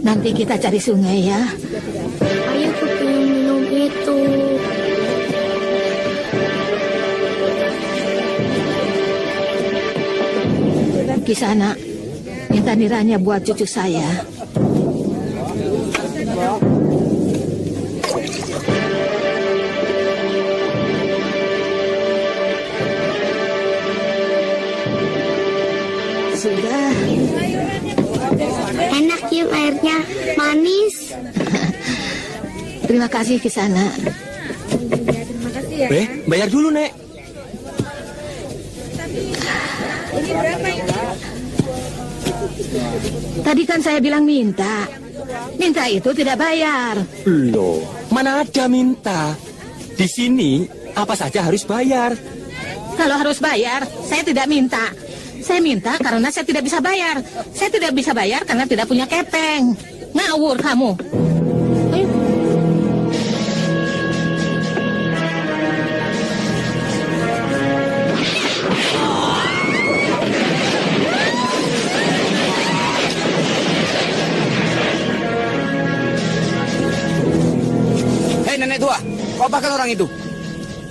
Nanti kita cari sungai ya. Ayo aku pengen minum itu. Kisana, minta niranya buat cucu saya. Sudah. Enak yuk airnya, manis. Terima kasih Kisana. Bayar dulu, Nek. Tadi kan saya bilang minta. Minta itu tidak bayar. Loh, mana ada minta? Di sini apa saja harus bayar. Kalau harus bayar, saya tidak minta. Saya minta karena saya tidak bisa bayar. Saya tidak bisa bayar karena tidak punya kepeng. Ngawur kamu. Ayo. Hei nenek tua, kau apakan orang itu?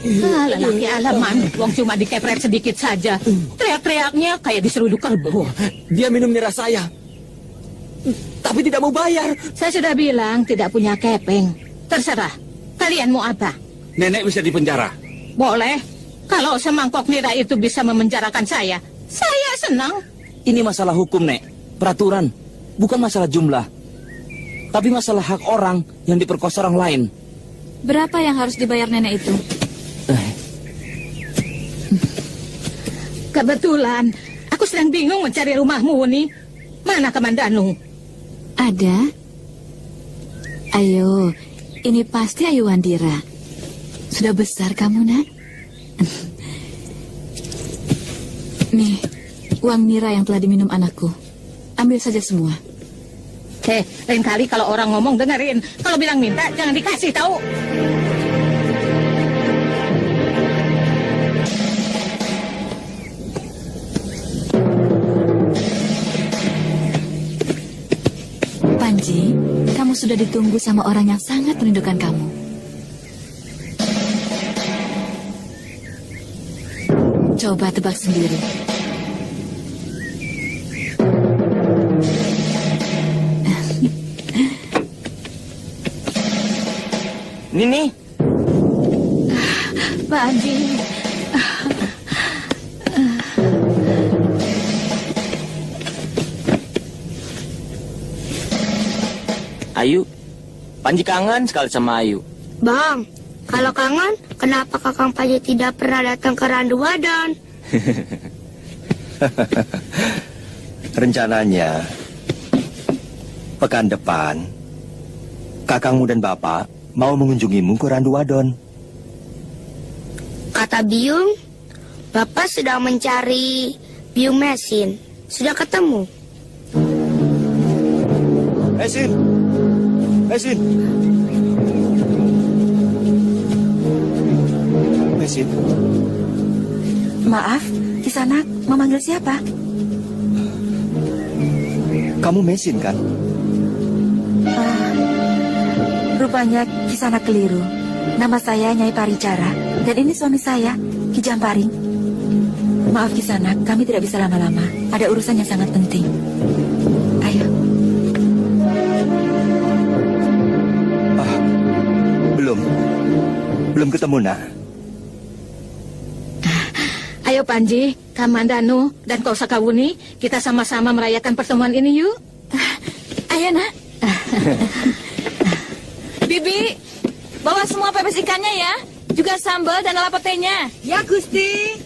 Lelaki alaman, wong cuma dikepret sedikit saja. Teriak-teriaknya kayak diseruduk kerbau. Dia minum nira saya, tapi tidak mau bayar. Saya sudah bilang tidak punya kepeng. Terserah, kalian mau apa? Nenek bisa dipenjara. Boleh, kalau semangkok nira itu bisa memenjarakan saya senang. Ini masalah hukum, Nek. Peraturan, bukan masalah jumlah. Tapi masalah hak orang yang diperkosa orang lain. Berapa yang harus dibayar nenek itu? Kebetulan, aku sedang bingung mencari rumahmu, nih. Mana Kamandanu? Ada. Ayo, ini pasti Ayu Wandira. Sudah besar kamu, Nak? Nih, uang nira yang telah diminum anakku. Ambil saja semua. Lain kali kalau orang ngomong dengerin. Kalau bilang minta, jangan dikasih, tahu. Panji, kamu sudah ditunggu sama orang yang sangat merindukan kamu. Coba tebak sendiri. Nini. Panji. Ayu, Panji kangen sekali sama Ayu. Bang, kalau kangen, kenapa Kakang Panji tidak pernah datang ke Randu Wadon? Rencananya, pekan depan, kakangmu dan bapak mau mengunjungimu ke Randu Wadon. Kata Biung, Bapak sedang mencari biung mesin. Sudah ketemu? Mesin! Mesin! Mesin! Maaf, Kisanak, memanggil siapa? Kamu Mesin kan? Rupanya Kisanak keliru. Nama saya Nyai Paricara, dan ini suami saya, Ki Jamparing. Maaf Kisanak, kami tidak bisa lama-lama. Ada urusan yang sangat penting. Ayo. belum ketemu, nak. Ayo Panji, Kamandanu, dan kau Sakawuni, kita sama-sama merayakan pertemuan ini yuk. Ayo, Nak. Bibi, bawa semua pepes ikannya ya. Juga sambal dan lala petenya. Ya, Gusti.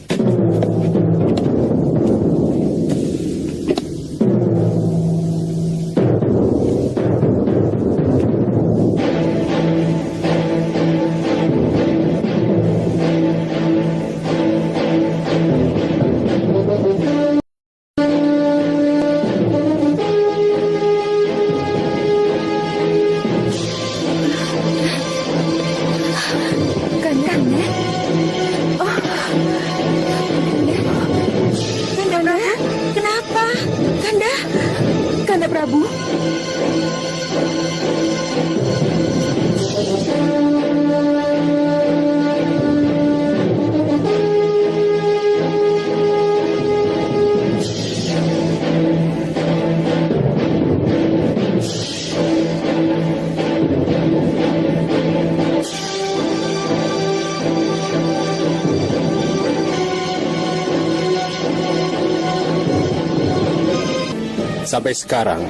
Sampai sekarang,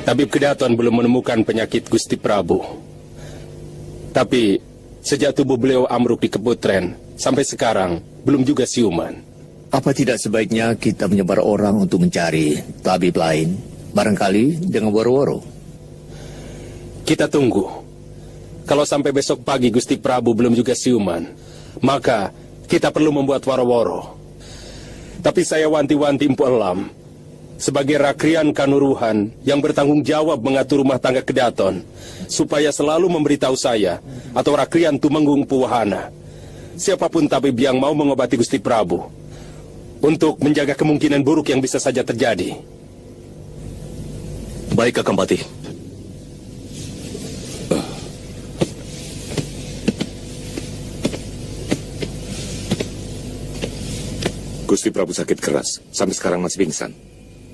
tabib Kedaton belum menemukan penyakit Gusti Prabu. Tapi, sejak tubuh beliau amruk di Keputren, sampai sekarang belum juga siuman. Apa tidak sebaiknya kita menyebar orang untuk mencari tabib lain? Barangkali dengan woro-woro. Kita tunggu. Kalau sampai besok pagi Gusti Prabu belum juga siuman, maka kita perlu membuat woro-woro. Tapi saya wanti-wanti Empu Elam, sebagai rakrian Kanuruhan yang bertanggung jawab mengatur rumah tangga Kedaton, supaya selalu memberitahu saya atau rakrian Tumenggung Puwahana, siapapun tabib yang mau mengobati Gusti Prabu, untuk menjaga kemungkinan buruk yang bisa saja terjadi. Baik, Kakang Pati. Gusti Prabu sakit keras, sampai sekarang masih pingsan.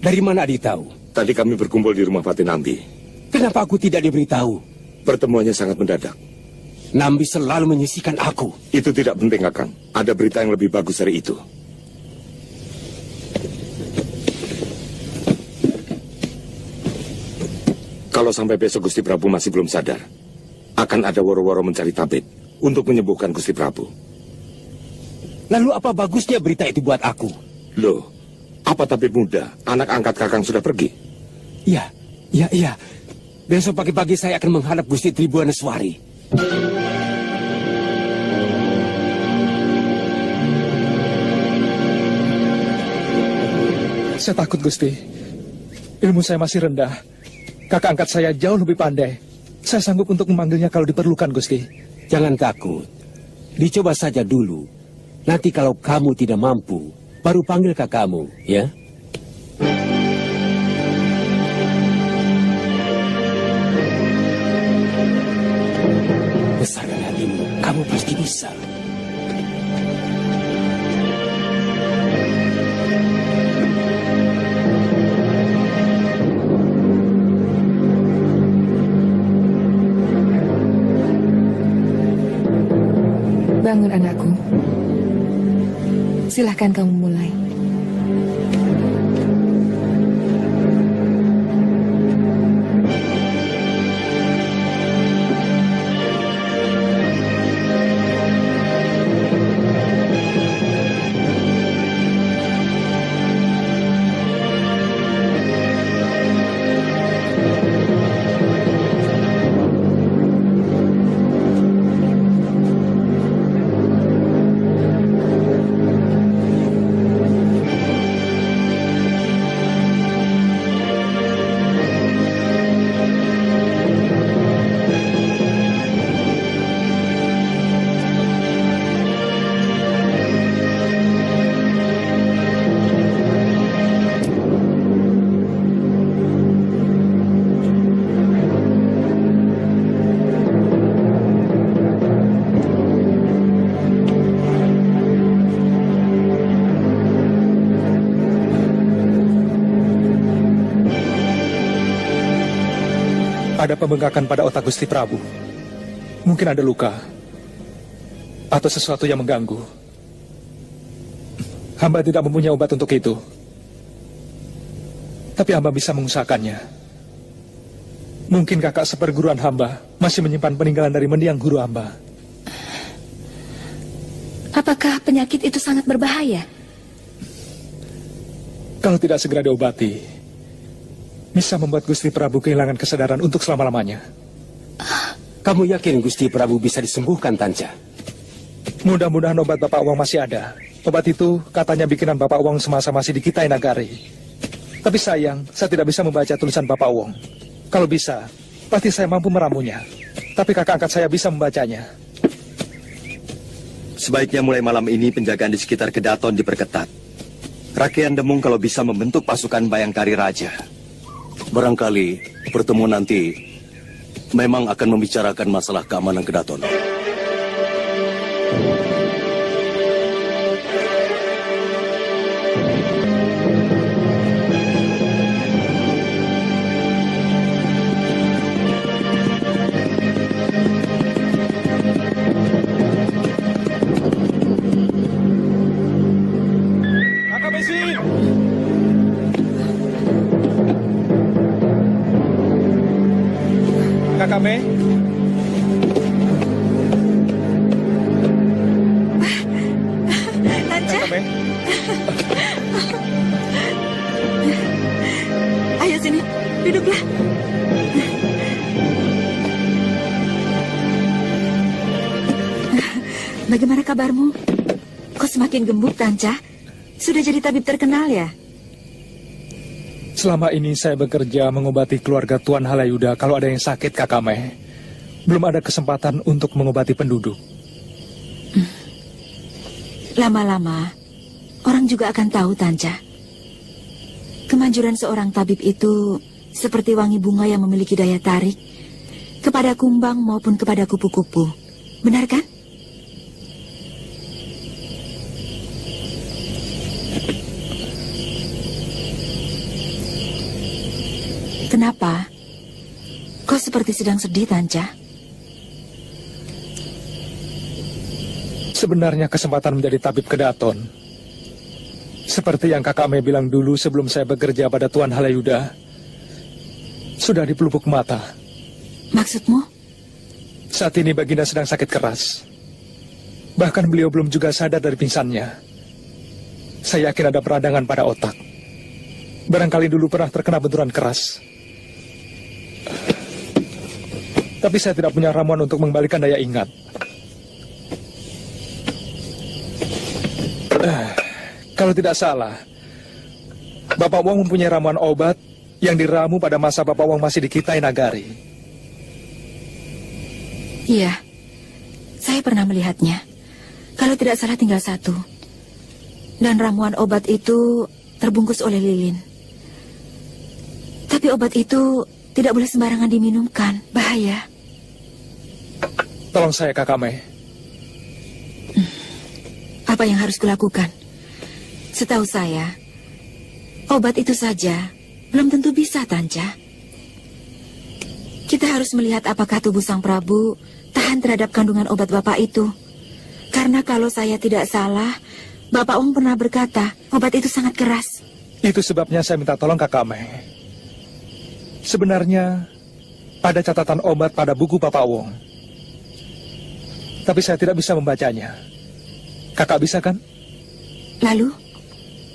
Dari mana Adik tahu? Tadi kami berkumpul di rumah Pati Nambi. Kenapa aku tidak diberitahu? Pertemuannya sangat mendadak. Nambi selalu menyisihkan aku. Itu tidak penting, Kakang. Ada berita yang lebih bagus dari itu. Kalau sampai besok Gusti Prabu masih belum sadar, akan ada woro-woro mencari tabib untuk menyembuhkan Gusti Prabu. Lalu apa bagusnya berita itu buat aku? Loh, apa tabib muda, anak angkat Kakang sudah pergi? Iya. Besok pagi-pagi saya akan menghadap Gusti Tribuaneswari. Saya takut, Gusti. Ilmu saya masih rendah. Kakak angkat saya jauh lebih pandai. Saya sanggup untuk memanggilnya kalau diperlukan, Gusti. Jangan takut. Dicoba saja dulu. Nanti kalau kamu tidak mampu, baru panggil kakakmu, ya? Besarkan hatimu, kamu pasti bisa. Bangun anakku. Silahkan kamu mulai. Ada pembengkakan pada otak Gusti Prabu. Mungkin ada luka. atau sesuatu yang mengganggu. Hamba tidak mempunyai obat untuk itu. Tapi hamba bisa mengusahakannya. Mungkin kakak seperguruan hamba masih menyimpan peninggalan dari mendiang guru hamba. Apakah penyakit itu sangat berbahaya? Kalau tidak segera diobati, bisa membuat Gusti Prabu kehilangan kesadaran untuk selama-lamanya. Kamu yakin Gusti Prabu bisa disembuhkan, Tanja? Mudah-mudahan obat Bapak Uang masih ada. Obat itu katanya bikinan Bapak Uang semasa masih di Kitai Nagari. Tapi sayang, saya tidak bisa membaca tulisan Bapak Uang. Kalau bisa, pasti saya mampu meramunya. Tapi kakak angkat saya bisa membacanya. Sebaiknya mulai malam ini penjagaan di sekitar Kedaton diperketat. Rakyat Demung kalau bisa membentuk pasukan Bayangkari Raja. Barangkali pertemuan nanti memang akan membicarakan masalah keamanan Kedaton. Kakak Me. Tanja. Kakak Me. Ayo sini, duduklah. Bagaimana kabarmu? Kok semakin gemuk, Tanja? Sudah jadi tabib terkenal ya? Selama ini saya bekerja mengobati keluarga Tuan Halayuda kalau ada yang sakit, Kakak Meh. Belum ada kesempatan untuk mengobati penduduk. Lama-lama, orang juga akan tahu, Tanja. Kemanjuran seorang tabib itu seperti wangi bunga yang memiliki daya tarik kepada kumbang maupun kepada kupu-kupu. Benar kan? Kenapa? Kau seperti sedang sedih, Tanja? Sebenarnya kesempatan menjadi tabib Kedaton, seperti yang Kakak Me bilang dulu sebelum saya bekerja pada Tuan Halayuda, sudah di pelupuk mata. Maksudmu? Saat ini Baginda sedang sakit keras. Bahkan beliau belum juga sadar dari pingsannya. Saya yakin ada peradangan pada otak. Barangkali dulu pernah terkena benturan keras. Tapi saya tidak punya ramuan untuk mengembalikan daya ingat. Kalau tidak salah, Bapak Wong mempunyai ramuan obat yang diramu pada masa Bapak Wong masih di Kitai Nagari. Iya, saya pernah melihatnya. Kalau tidak salah tinggal satu. Dan ramuan obat itu terbungkus oleh lilin. Tapi obat itu tidak boleh sembarangan diminumkan, bahaya. Tolong saya, Kakak Mei. Apa yang harus kulakukan? Setahu saya, obat itu saja belum tentu bisa, Tanja. Kita harus melihat apakah tubuh Sang Prabu tahan terhadap kandungan obat Bapak itu. Karena kalau saya tidak salah, Bapak Ong pernah berkata, obat itu sangat keras. Itu sebabnya saya minta tolong Kakak Mei. Sebenarnya ada catatan obat pada buku Bapak Wong. Tapi saya tidak bisa membacanya. Kakak bisa kan? Lalu?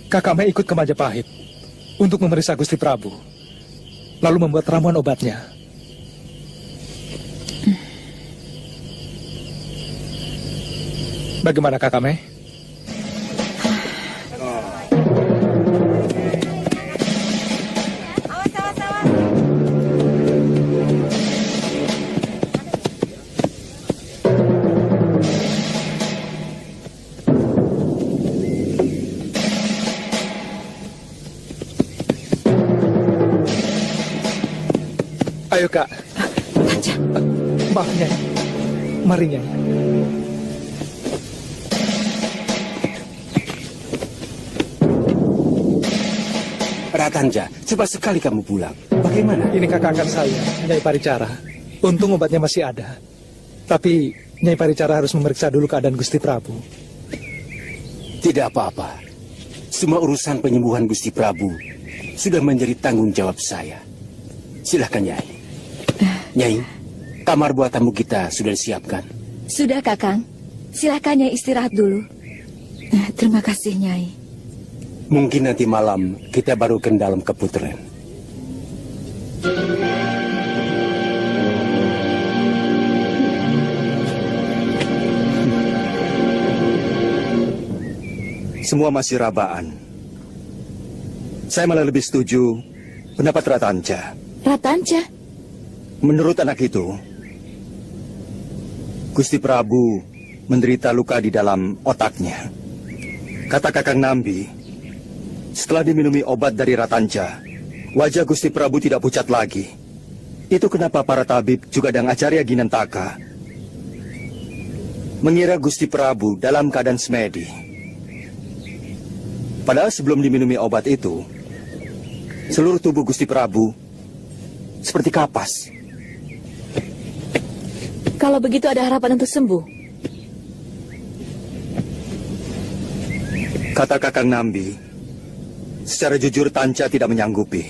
Kakak Mei ikut ke Majapahit untuk memeriksa Gusti Prabu. Lalu membuat ramuan obatnya. Bagaimana Kakak Mei? Ayo Kak. Maaf Nyai. Mari Nyai. Ratanja, cepat sekali kamu pulang. Bagaimana? Ini kakak angkat saya, Nyai Paricara. Untung obatnya masih ada. Tapi Nyai Paricara harus memeriksa dulu keadaan Gusti Prabu. Tidak apa-apa. Semua urusan penyembuhan Gusti Prabu sudah menjadi tanggung jawab saya. Silahkan, Nyai. Nyai, kamar buat tamu kita sudah disiapkan. Sudah, Kakang. Silakan Nyai istirahat dulu. Terima kasih, Nyai. Mungkin nanti malam kita baru ke dalam keputren. Semua masih rabaan. Saya malah lebih setuju pendapat Ratanca. Ratanca? Menurut anak itu, Gusti Prabu menderita luka di dalam otaknya. Kata Kakang Nambi, setelah diminumi obat dari Ratanca, wajah Gusti Prabu tidak pucat lagi. Itu kenapa para tabib juga dan Acarya Ginantaka mengira Gusti Prabu dalam keadaan semedi. Padahal sebelum diminumi obat itu, seluruh tubuh Gusti Prabu seperti kapas. Kalau begitu ada harapan untuk sembuh. Kata Kakang Nambi, secara jujur Tanca tidak menyanggupi.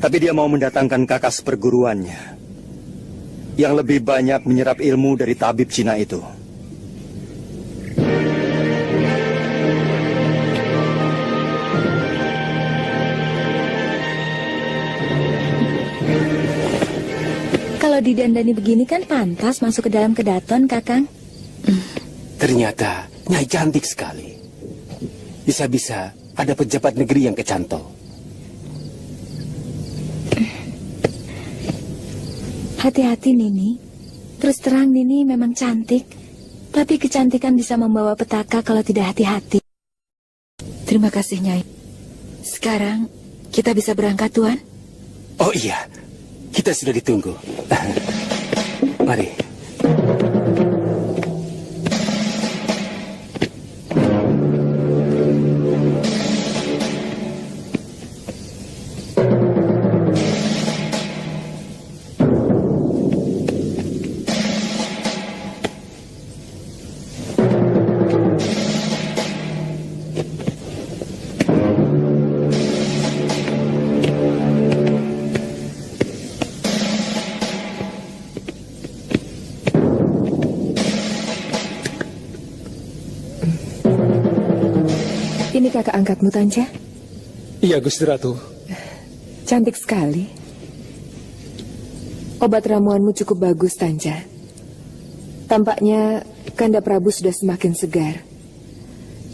Tapi dia mau mendatangkan kakak seperguruannya yang lebih banyak menyerap ilmu dari tabib Cina itu. Kalau didandani begini kan pantas masuk ke dalam kedaton, Kakang. Ternyata Nyai cantik sekali. Bisa-bisa ada pejabat negeri yang kecantol. Hati-hati, Nini. Terus terang, Nini memang cantik. Tapi kecantikan bisa membawa petaka kalau tidak hati-hati. Terima kasih, Nyai. Sekarang kita bisa berangkat, Tuan? Oh iya, kita sudah ditunggu. Mari. Ini kakak angkatmu, Tanca? Iya, Gusti Ratu. Cantik sekali. Obat ramuanmu cukup bagus, Tanca. Tampaknya Kanda Prabu sudah semakin segar.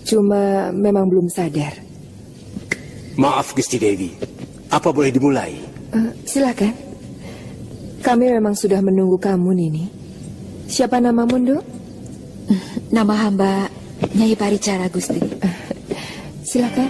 Cuma memang belum sadar. Maaf, Gusti Dewi. Apa boleh dimulai? Silakan. Kami memang sudah menunggu kamu, Nini. Siapa namamu, Nduk? Nama hamba Nyai Paricara, Gusti. Silakan.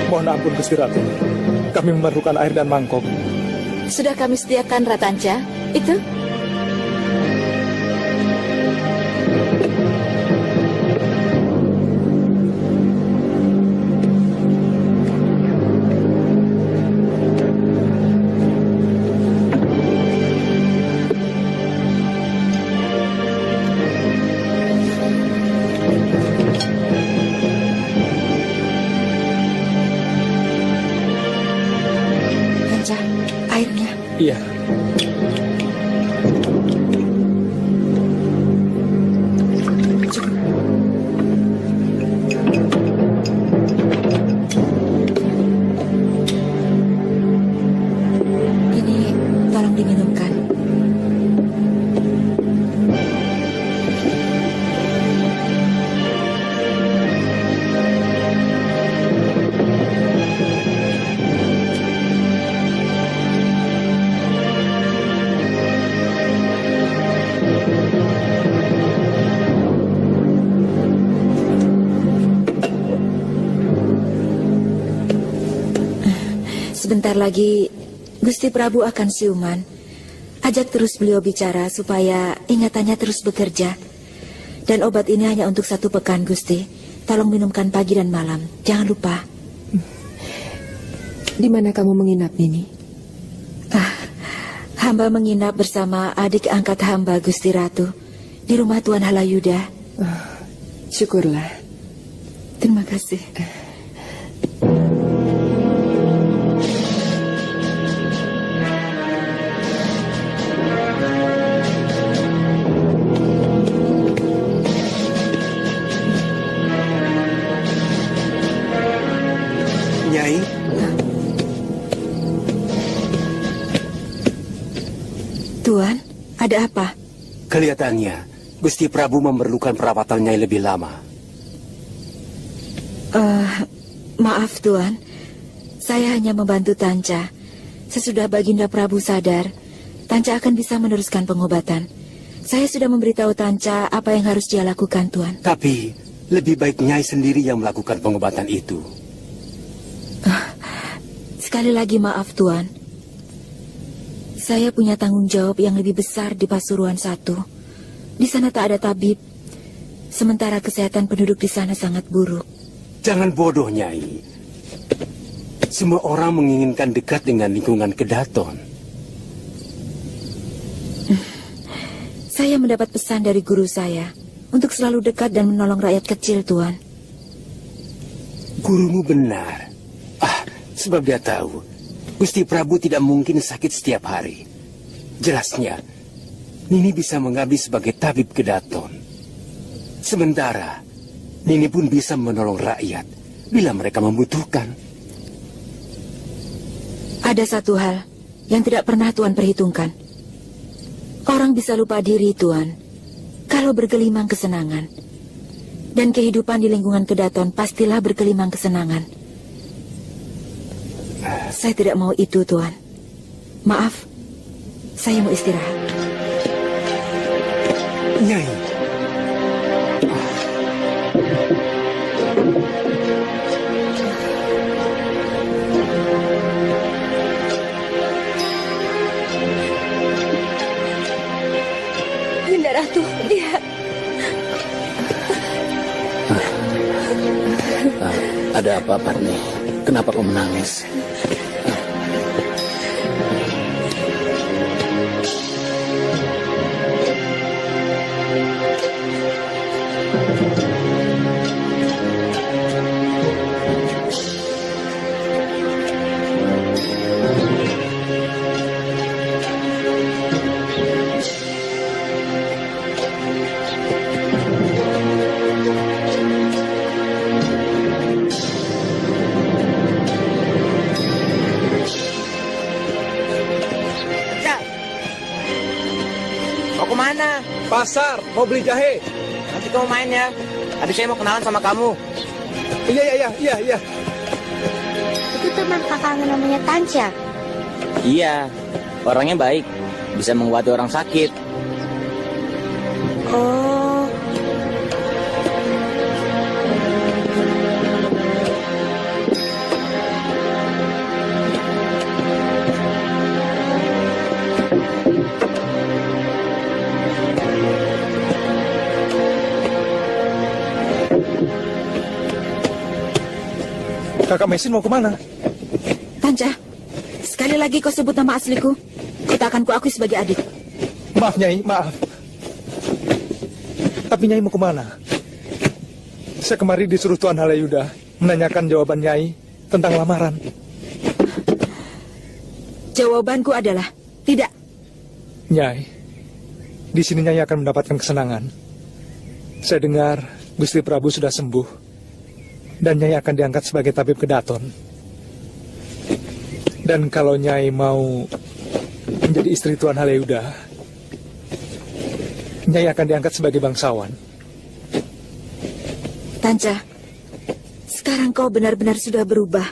Mohon ampun, Gusti Ratu. Kami memerlukan air dan mangkok. Sudah kami sediakan, Ratanca. Itu. Iya. Sebentar lagi Gusti Prabu akan siuman. Ajak terus beliau bicara supaya ingatannya terus bekerja. Dan obat ini hanya untuk 1 pekan, Gusti. Tolong minumkan pagi dan malam. Jangan lupa. Di mana kamu menginap, Nini? Hamba menginap bersama adik angkat hamba, Gusti Ratu, di rumah Tuan Halayuda. Syukurlah. Terima kasih. Nyai, Tuan, ada apa? kelihatannya Gusti Prabu memerlukan perawatan Nyai lebih lama. Maaf, Tuan. Saya hanya membantu Tanca. Sesudah Baginda Prabu sadar, Tanca akan bisa meneruskan pengobatan. Saya sudah memberitahu Tanca apa yang harus dia lakukan, Tuan. Tapi lebih baik Nyai sendiri yang melakukan pengobatan itu. Sekali lagi maaf, Tuan. Saya punya tanggung jawab yang lebih besar di Pasuruan 1. Di sana tak ada tabib. Sementara kesehatan penduduk di sana sangat buruk. Jangan bodoh, Nyai. Semua orang menginginkan dekat dengan lingkungan Kedaton. Saya mendapat pesan dari guru saya untuk selalu dekat dan menolong rakyat kecil, Tuan. Gurumu benar. Sebab dia tahu Gusti Prabu tidak mungkin sakit setiap hari. Jelasnya, Nini bisa mengabdi sebagai tabib Kedaton. Sementara, Nini pun bisa menolong rakyat bila mereka membutuhkan. Ada satu hal yang tidak pernah Tuan perhitungkan. Orang bisa lupa diri, Tuan, kalau bergelimang kesenangan. Dan kehidupan di lingkungan Kedaton pastilah bergelimang kesenangan. Saya tidak mau itu, Tuan. Maaf, saya mau istirahat. Nyai. Bunda Ratu, lihat. Ada apa, Parni? Kenapa kau menangis? Pasar, mau beli jahe. Nanti kamu main ya. Adik saya mau kenalan sama kamu. Iya. Itu teman kakaknya namanya Tanca. Iya, orangnya baik. Bisa mengobati orang sakit. Oh. Kakak Mesin mau kemana? Tanca, sekali lagi kau sebut nama asliku, kau tak akan kuakui sebagai adik. Maaf, Nyai, maaf. Tapi Nyai mau kemana? Saya kemari disuruh Tuan Halayuda menanyakan jawaban Nyai tentang lamaran. Jawabanku adalah tidak. Nyai, di sini Nyai akan mendapatkan kesenangan. Saya dengar Gusti Prabu sudah sembuh. Dan Nyai akan diangkat sebagai tabib Kedaton. Dan kalau Nyai mau menjadi istri Tuan Halayuda, Nyai akan diangkat sebagai bangsawan. Tanca, sekarang kau benar-benar sudah berubah.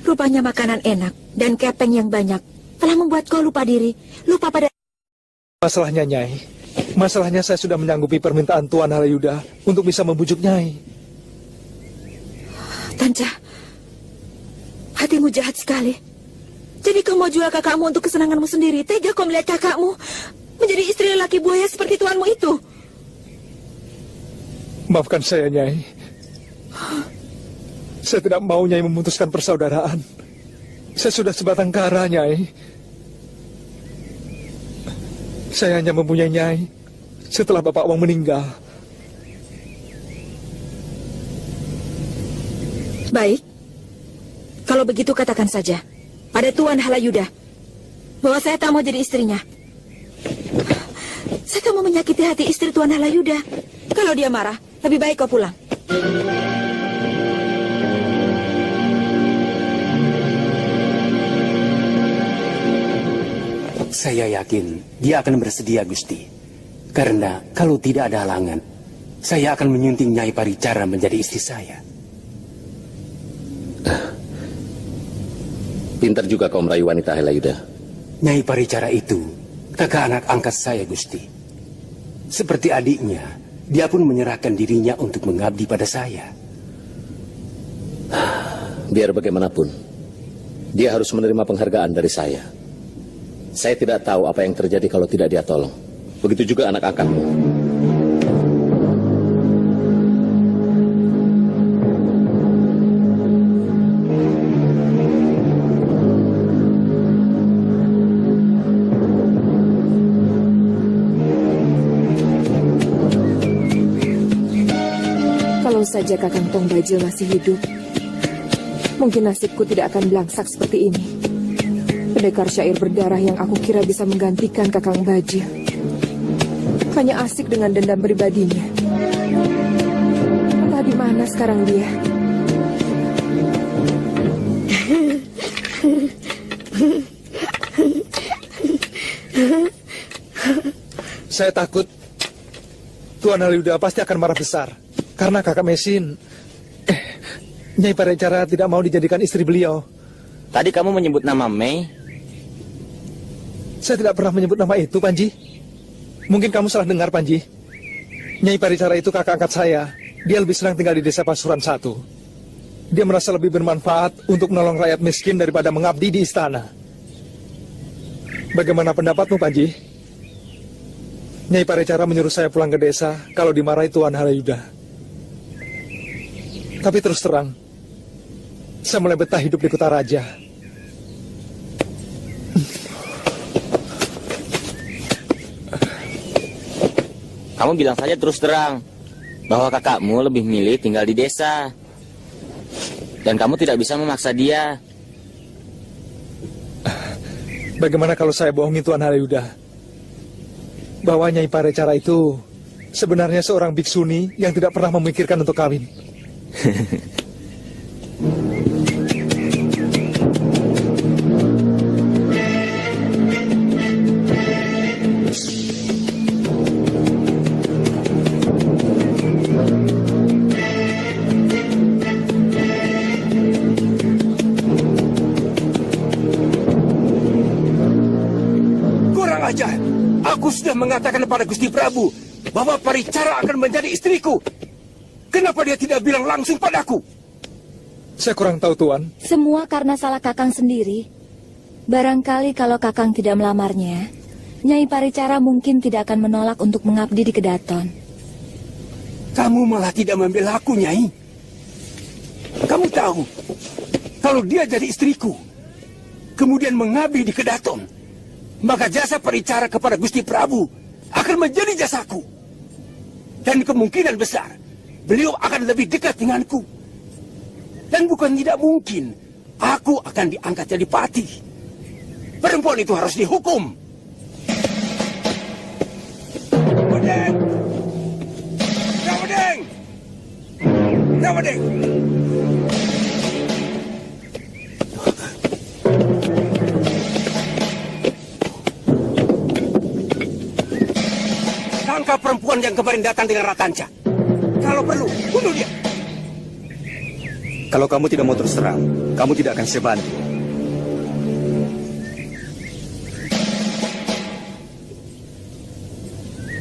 Rupanya makanan enak dan kepeng yang banyak telah membuat kau lupa diri, lupa pada... Masalahnya, Nyai, masalahnya saya sudah menyanggupi permintaan Tuan Halayuda untuk bisa membujuk Nyai. Tanca, Hatimu jahat sekali. Jadi kau mau jual kakakmu untuk kesenanganmu sendiri. Tega kau melihat kakakmu menjadi istri lelaki buaya seperti tuanmu itu. Maafkan saya, Nyai. Saya tidak mau Nyai memutuskan persaudaraan. Saya sudah sebatang kara, Nyai. Saya hanya mempunyai Nyai setelah Bapak Wong meninggal. Baik. Kalau begitu katakan saja pada Tuan Halayuda bahwa saya tak mau jadi istrinya. Saya tak mau menyakiti hati istri Tuan Halayuda. Kalau dia marah, lebih baik kau pulang. Saya yakin dia akan bersedia, Gusti. Karena kalau tidak ada halangan, saya akan menyunting Nyai Paricara menjadi istri saya. Pintar juga kau merayu wanita, Halayuda. Nyai Paricara itu kakak anak angkat saya, Gusti. Seperti adiknya, dia pun menyerahkan dirinya untuk mengabdi pada saya. Biar bagaimanapun, dia harus menerima penghargaan dari saya. Saya tidak tahu apa yang terjadi kalau tidak dia tolong. Begitu juga anak angkatmu. Kalau saja Kakang Tong Bajil masih hidup, mungkin nasibku tidak akan belangsak seperti ini. Pendekar syair berdarah yang aku kira bisa menggantikan Kakang Bajil hanya asik dengan dendam pribadinya. Entah di mana sekarang dia. Saya takut Tuan Halayuda pasti akan marah besar karena kakak Mesin Nyai Paricara tidak mau dijadikan istri beliau. Tadi kamu menyebut nama Mei. Saya tidak pernah menyebut nama itu, Panji. Mungkin kamu salah dengar, Panji. Nyai Paricara itu kakak angkat saya. Dia lebih senang tinggal di desa Pasuruan 1. Dia merasa lebih bermanfaat untuk menolong rakyat miskin daripada mengabdi di istana. Bagaimana pendapatmu, Panji? Nyai Paricara menyuruh saya pulang ke desa kalau dimarahi Tuan Halayuda. Tapi terus terang, saya mulai betah hidup di kota raja. Kamu bilang saja terus terang bahwa kakakmu lebih milih tinggal di desa. Dan kamu tidak bisa memaksa dia. Bagaimana kalau saya bohongi Tuan Halayuda bahwa Nyai Paricara itu sebenarnya seorang biksuni yang tidak pernah memikirkan untuk kawin? Kurang ajar. Aku sudah mengatakan kepada Gusti Prabu bahwa Paricara akan menjadi istriku. Kenapa dia tidak bilang langsung padaku? Saya kurang tahu, Tuan. Semua karena salah Kakang sendiri. Barangkali kalau Kakang tidak melamarnya, Nyai Paricara mungkin tidak akan menolak untuk mengabdi di Kedaton. Kamu malah tidak membela aku, Nyai. Kamu tahu, kalau dia jadi istriku, kemudian mengabdi di Kedaton, maka jasa Paricara kepada Gusti Prabu akan menjadi jasaku. Dan kemungkinan besar, beliau akan lebih dekat denganku. Dan bukan tidak mungkin, aku akan diangkat jadi pati. Perempuan itu harus dihukum. Rawadeng! Rawadeng! Rawadeng! Tangkap perempuan yang kemarin datang dengan Ratanca. Kalau perlu, bunuh dia. Kalau kamu tidak mau terus terang, kamu tidak akan saya bantu.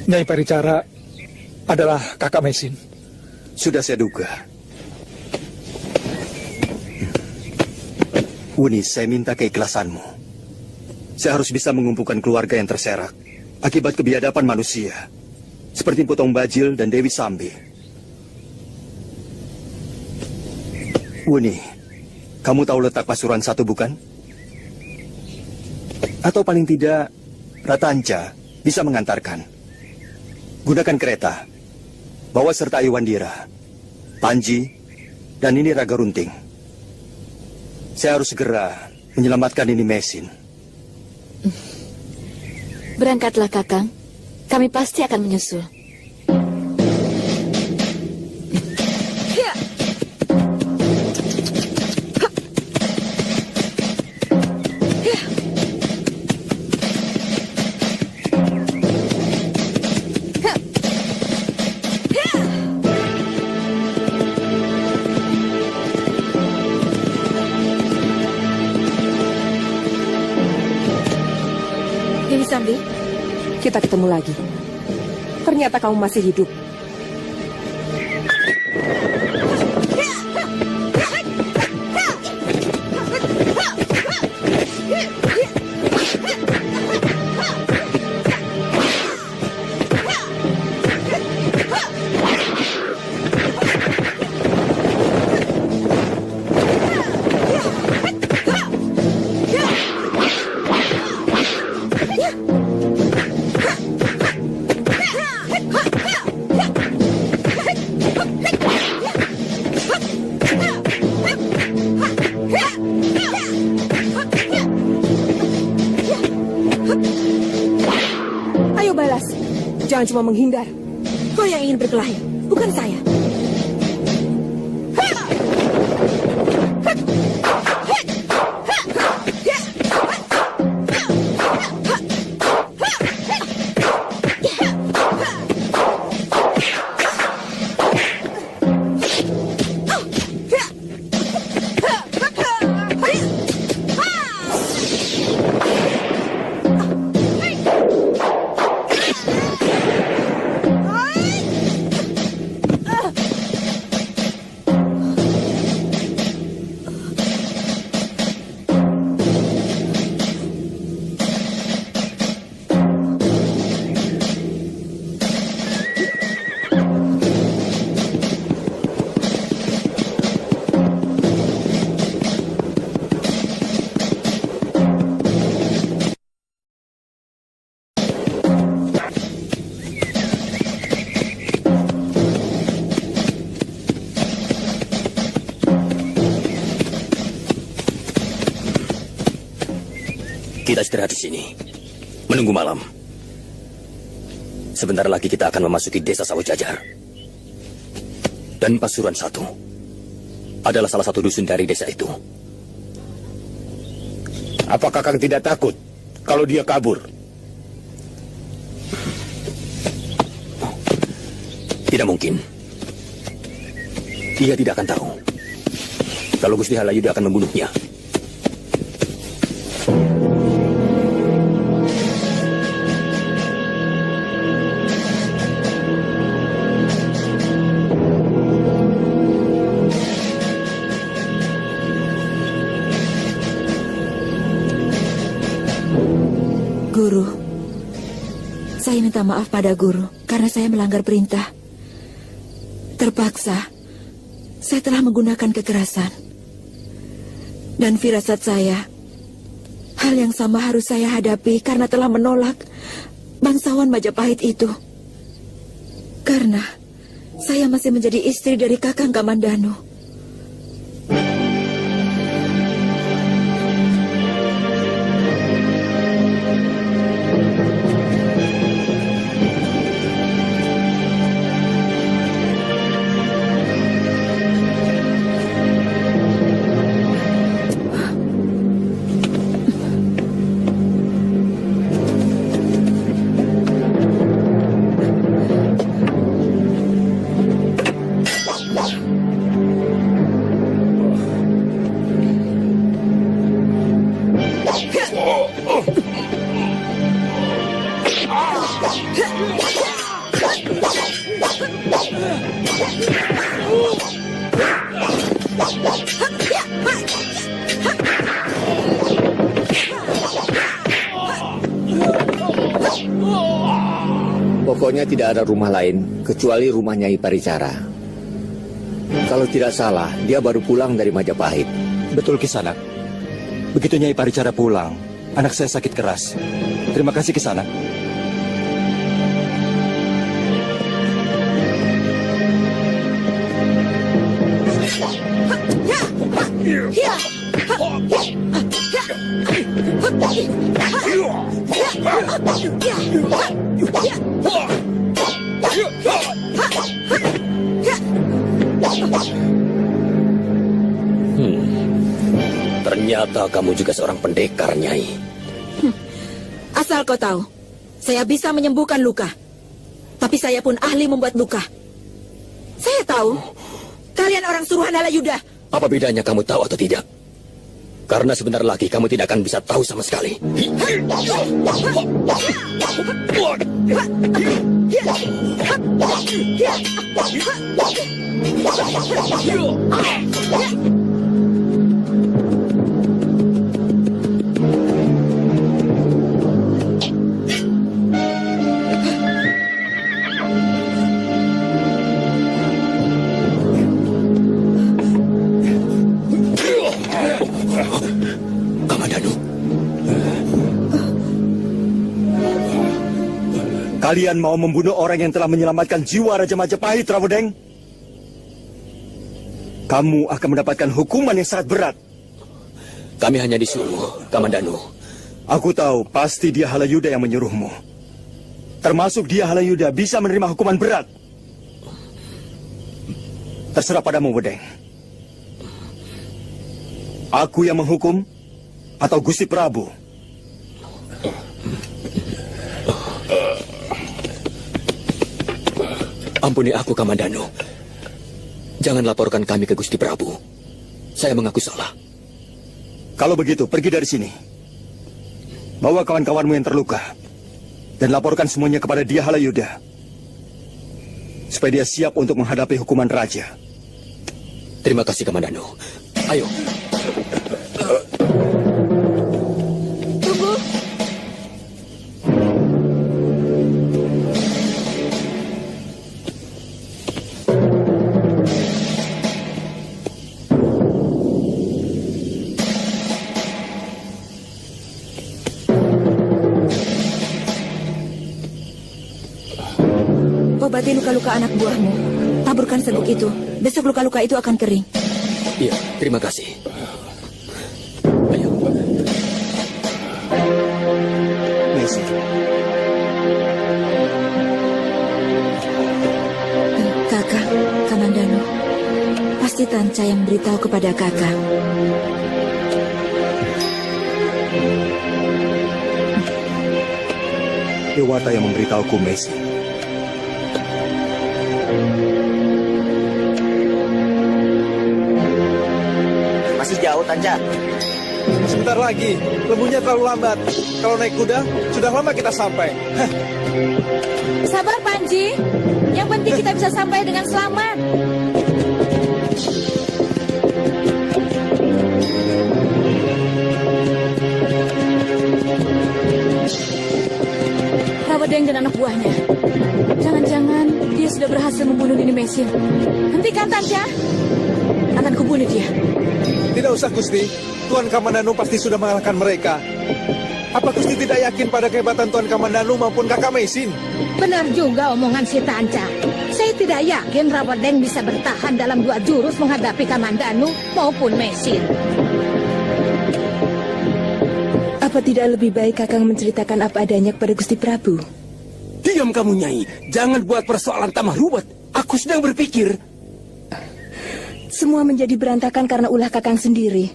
Nyai Paricara adalah kakak Mesin. Sudah saya duga. Wuni, saya minta keikhlasanmu. Saya harus bisa mengumpulkan keluarga yang terserak akibat kebiadaban manusia, seperti Potong Bajil dan Dewi Sambi. Wuni, kamu tahu letak Pasuruan 1 bukan? Atau paling tidak, Ratanca bisa mengantarkan. Gunakan kereta, bawa serta Iwandira, Panji, dan ini Raga Runting. Saya harus segera menyelamatkan ini Mesin. Berangkatlah, Kakang. Kami pasti akan menyusul. Dewi Sambi, kita ketemu lagi. Ternyata kamu masih hidup. Ayo balas. Jangan cuma menghindar. Kau yang ingin berkelahi, bukan saya. Kita istirahat di sini, menunggu malam. Sebentar lagi kita akan memasuki desa Sawah Jajar. Dan Pasuruan 1 adalah salah satu dusun dari desa itu. Apakah Kakang tidak takut kalau dia kabur? Tidak mungkin. Dia tidak akan tahu kalau Gusti Halayuda akan membunuhnya. Guru, saya minta maaf pada guru karena saya melanggar perintah. Terpaksa, saya telah menggunakan kekerasan. Dan firasat saya, hal yang sama harus saya hadapi karena telah menolak bangsawan Majapahit itu. Karena saya masih menjadi istri dari Kakang Kamandanu. Pokoknya tidak ada rumah lain kecuali rumah Nyai Paricara. Kalau tidak salah, dia baru pulang dari Majapahit. Betul, Kisanak. Begitu Nyai Paricara pulang, anak saya sakit keras. Terima kasih, Kisanak. Ternyata kamu juga seorang pendekar, Nyai. Asal kau tahu, saya bisa menyembuhkan luka. Tapi saya pun ahli membuat luka. Saya tahu, kalian orang suruhan Halayuda. Apa bedanya kamu tahu atau tidak? Karena sebentar lagi kamu tidak akan bisa tahu sama sekali. Kalian mau membunuh orang yang telah menyelamatkan jiwa Raja Majapahit, Rawodeng? Kamu akan mendapatkan hukuman yang sangat berat. Kami hanya disuruh, Kamandanu. Aku tahu, pasti dia Halayuda yang menyuruhmu. Termasuk dia Halayuda bisa menerima hukuman berat. Terserah padamu, Wedeng. Aku yang menghukum atau Gusti Prabu? Ampuni aku, Kamandanu. Jangan laporkan kami ke Gusti Prabu. Saya mengaku salah. Kalau begitu, pergi dari sini. Bawa kawan-kawanmu yang terluka. Dan laporkan semuanya kepada dia Halayuda. Supaya dia siap untuk menghadapi hukuman raja. Terima kasih, Kamandanu. Ayo. Tunggu. Obati luka-luka anak buahmu. Taburkan serbuk itu. Besok luka-luka itu akan kering. Iya, terima kasih. Ayo. Messi. Kakak, Kamandanu. Pasti Tanca yang beritahu kepada kakak. Dewata yang memberitahuku, Messi. Masih jauh, Tanca. Sebentar lagi, lembunya terlalu lambat. Kalau naik kuda, sudah lama kita sampai. Sabar, Panji. Yang penting kita bisa sampai dengan selamat. Rawodeng dan anak buahnya. Jangan-jangan dia sudah berhasil membunuh Nini Mesin. Hentikan, Tanca. Akan kubunuh dia. Tidak usah, Gusti. Tuan Kamandanu pasti sudah mengalahkan mereka. Apa Gusti tidak yakin pada kehebatan Tuan Kamandanu maupun Kakak Mesin? Benar juga omongan si Tanca. Saya tidak yakin Rawodeng bisa bertahan dalam 2 jurus menghadapi Kamandanu maupun Mesin. Apa tidak lebih baik Kakang menceritakan apa adanya kepada Gusti Prabu? Diam kamu, Nyai. Jangan buat persoalan tambah ruwet. Aku sedang berpikir. Semua menjadi berantakan karena ulah Kakang sendiri.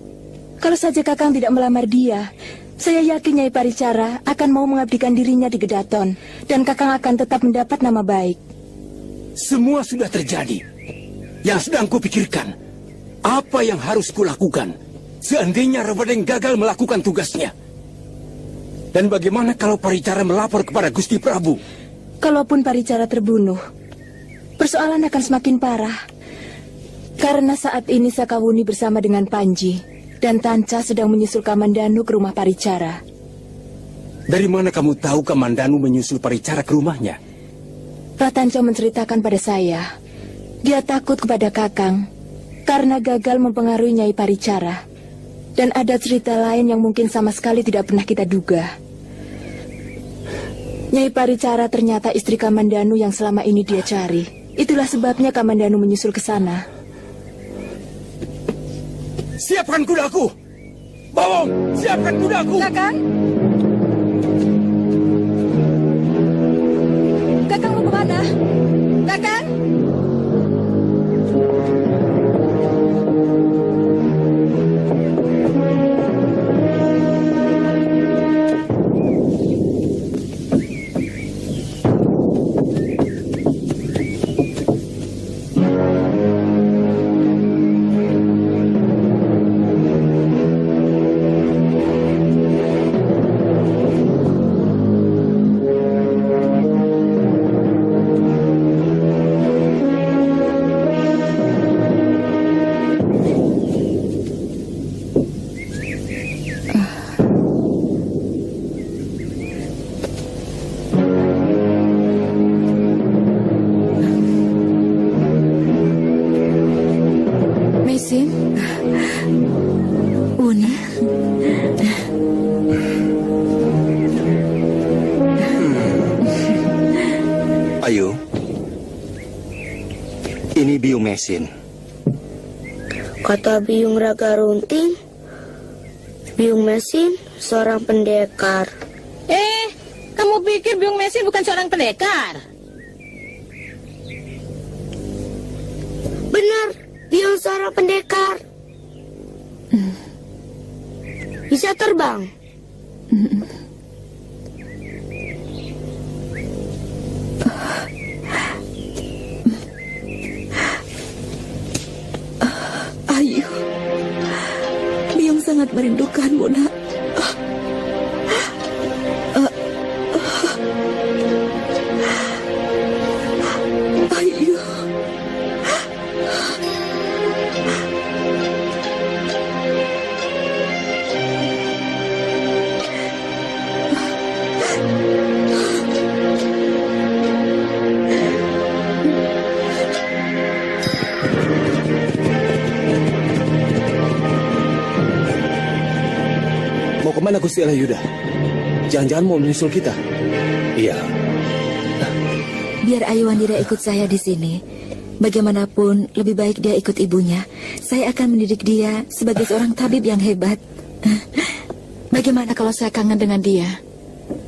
Kalau saja Kakang tidak melamar dia, saya yakin Nyai Paricara akan mau mengabdikan dirinya di Gedaton, dan Kakang akan tetap mendapat nama baik. Semua sudah terjadi. Yang sedang kupikirkan, apa yang harus kulakukan seandainya Rawodeng gagal melakukan tugasnya? Dan bagaimana kalau Paricara melapor kepada Gusti Prabu? Kalaupun Paricara terbunuh, persoalan akan semakin parah. Karena saat ini Sakawuni bersama dengan Panji dan Tanca sedang menyusul Kamandanu ke rumah Paricara. Dari mana kamu tahu Kamandanu menyusul Paricara ke rumahnya? Ratanca menceritakan pada saya, dia takut kepada Kakang karena gagal mempengaruhi Nyai Paricara. Dan ada cerita lain yang mungkin sama sekali tidak pernah kita duga. Nyai Paricara ternyata istri Kamandanu yang selama ini dia cari. Itulah sebabnya Kamandanu menyusul ke sana. Siapkan kudaku! Bawong, siapkan kudaku! Kakang? Kakang mau kemana? Kakang? Ayu, ini Biung Mesin. Kata Biung Raga Runting, Biung Mesin seorang pendekar. Kamu pikir Biung Mesin bukan seorang pendekar? Benar, Biung seorang pendekar. Bisa terbang. Ayu, Biung sangat merindukanmu, nak. Ayu. Mau kemana Gusti Alayuda? Jangan-jangan mau menyusul kita? Iya. Biar Ayu Wandira ikut saya di sini. Bagaimanapun, lebih baik dia ikut ibunya. Saya akan mendidik dia sebagai seorang tabib yang hebat. Bagaimana kalau saya kangen dengan dia?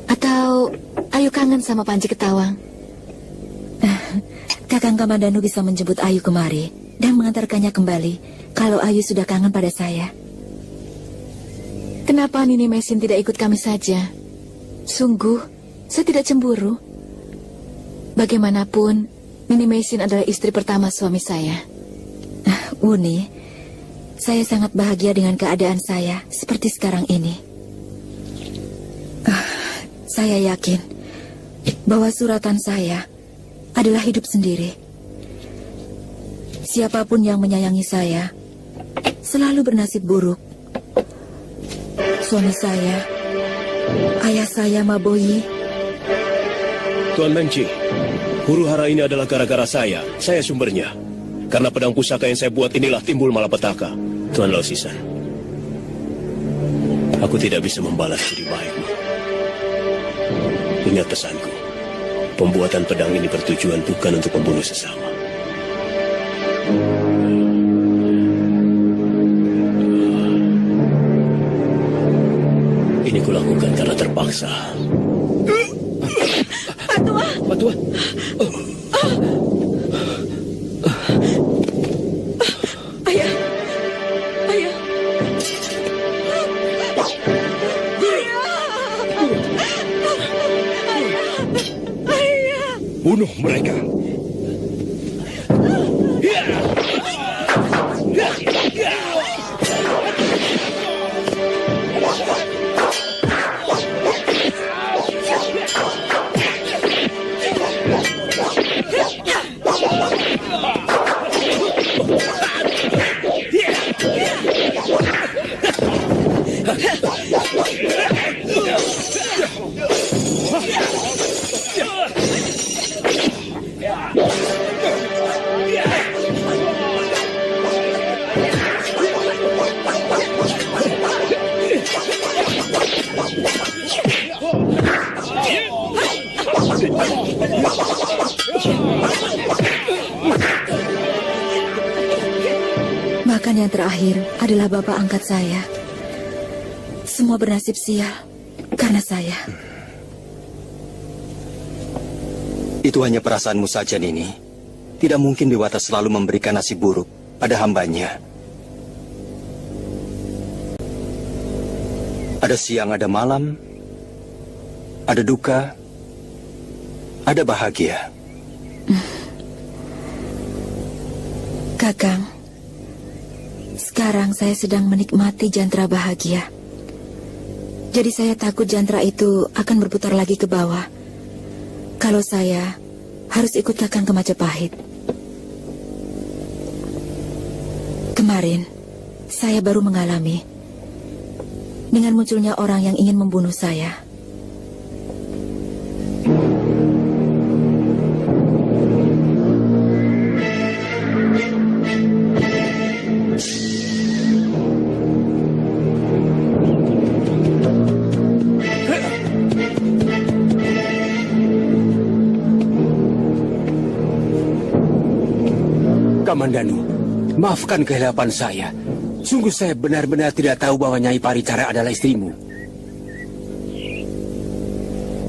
Atau Ayu kangen sama Panji Ketawang? Kakang Kamandanu bisa menjemput Ayu kemari dan mengantarkannya kembali kalau Ayu sudah kangen pada saya. Kenapa Nini Mesin tidak ikut kami saja? Sungguh, saya tidak cemburu. Bagaimanapun, Nini Mesin adalah istri pertama suami saya. Uni, saya sangat bahagia dengan keadaan saya seperti sekarang ini. Saya yakin bahwa suratan saya adalah hidup sendiri. Siapapun yang menyayangi saya selalu bernasib buruk. Suami saya, ayah saya Maboyi. Tuan Mengci, huru hara ini adalah gara-gara saya. Saya sumbernya. Karena pedang pusaka yang saya buat inilah timbul malapetaka. Tuan Lausisan, aku tidak bisa membalas budi baikmu. Ingat pesanku. Pembuatan pedang ini bertujuan bukan untuk membunuh sesama. Ini kulakukan karena terpaksa. Patua! Patua! Ayah! Ayah! Bunuh mereka! Bahkan yang terakhir adalah bapak angkat saya. Semua bernasib sial karena saya. Itu hanya perasaanmu saja, Nini. Tidak mungkin Dewata selalu memberikan nasib buruk pada hambanya. Ada siang, ada malam, ada duka, ada bahagia. Kakang, sekarang saya sedang menikmati jantra bahagia. Jadi saya takut jantra itu akan berputar lagi ke bawah. Kalau saya harus ikut Kakang ke Majapahit. Kemarin, saya baru mengalami dengan munculnya orang yang ingin membunuh saya. Kamandanu, maafkan kehilapan saya. Sungguh saya benar-benar tidak tahu bahwa Nyai Paricara adalah istrimu.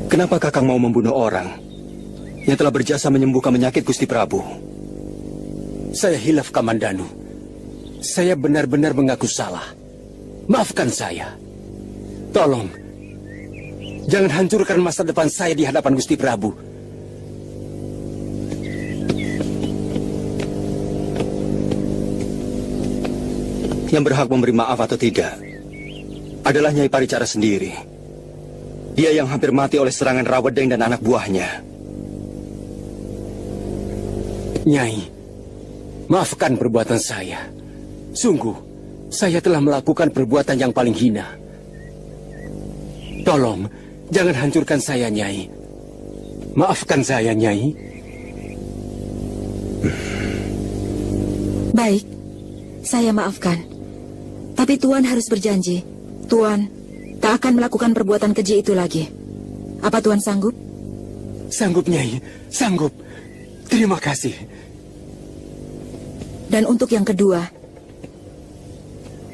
Kenapa Kakang mau membunuh orang yang telah berjasa menyembuhkan penyakit Gusti Prabu? Saya hilaf, Kamandanu. Saya benar-benar mengaku salah. Maafkan saya. Tolong, jangan hancurkan masa depan saya di hadapan Gusti Prabu. Yang berhak memberi maaf atau tidak adalah Nyai Paricara sendiri. Dia yang hampir mati oleh serangan Rawedeng dan anak buahnya. Nyai, maafkan perbuatan saya. Sungguh, saya telah melakukan perbuatan yang paling hina. Tolong, jangan hancurkan saya, Nyai. Maafkan saya, Nyai. Baik, saya maafkan. Tapi Tuan harus berjanji, Tuan tak akan melakukan perbuatan keji itu lagi. Apa Tuan sanggup? Sanggup, Nyai. Sanggup. Terima kasih. Dan untuk yang kedua,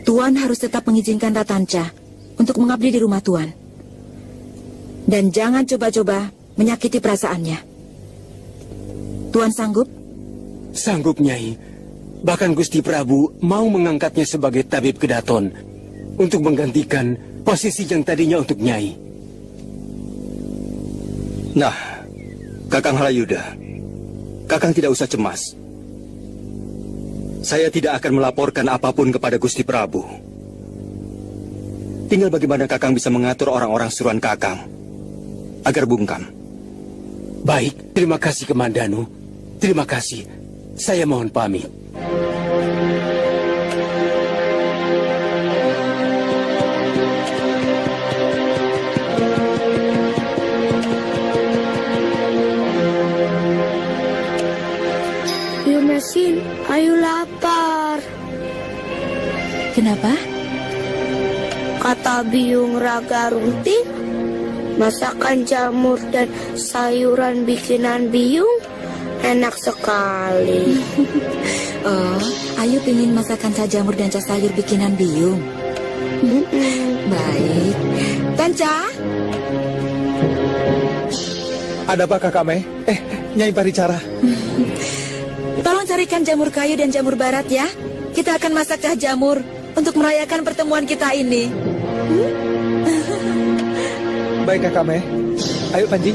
Tuan harus tetap mengizinkan Ratanca untuk mengabdi di rumah Tuan. Dan jangan coba-coba menyakiti perasaannya. Tuan sanggup? Sanggup, Nyai. Bahkan Gusti Prabu mau mengangkatnya sebagai tabib kedaton untuk menggantikan posisi yang tadinya untuk Nyai. Nah, Kakang Halayuda, Kakang tidak usah cemas. Saya tidak akan melaporkan apapun kepada Gusti Prabu. Tinggal bagaimana Kakang bisa mengatur orang-orang suruhan Kakang agar bungkam. Baik, terima kasih Kamandanu. Terima kasih. Saya mohon pamit. Mesin, ayo lapar. Kenapa? Kata Biung Raga Runting, masakan jamur dan sayuran bikinan Biung enak sekali. Oh, Ayu pingin masakan cah jamur dan cah sayur bikinan Biung. Baik. Tanca? Ada apa Kakak Mei? Nyai Paricara. Tolong carikan jamur kayu dan jamur barat ya. Kita akan masak cah jamur untuk merayakan pertemuan kita ini. Baik Kakak Mei. Ayo Panji.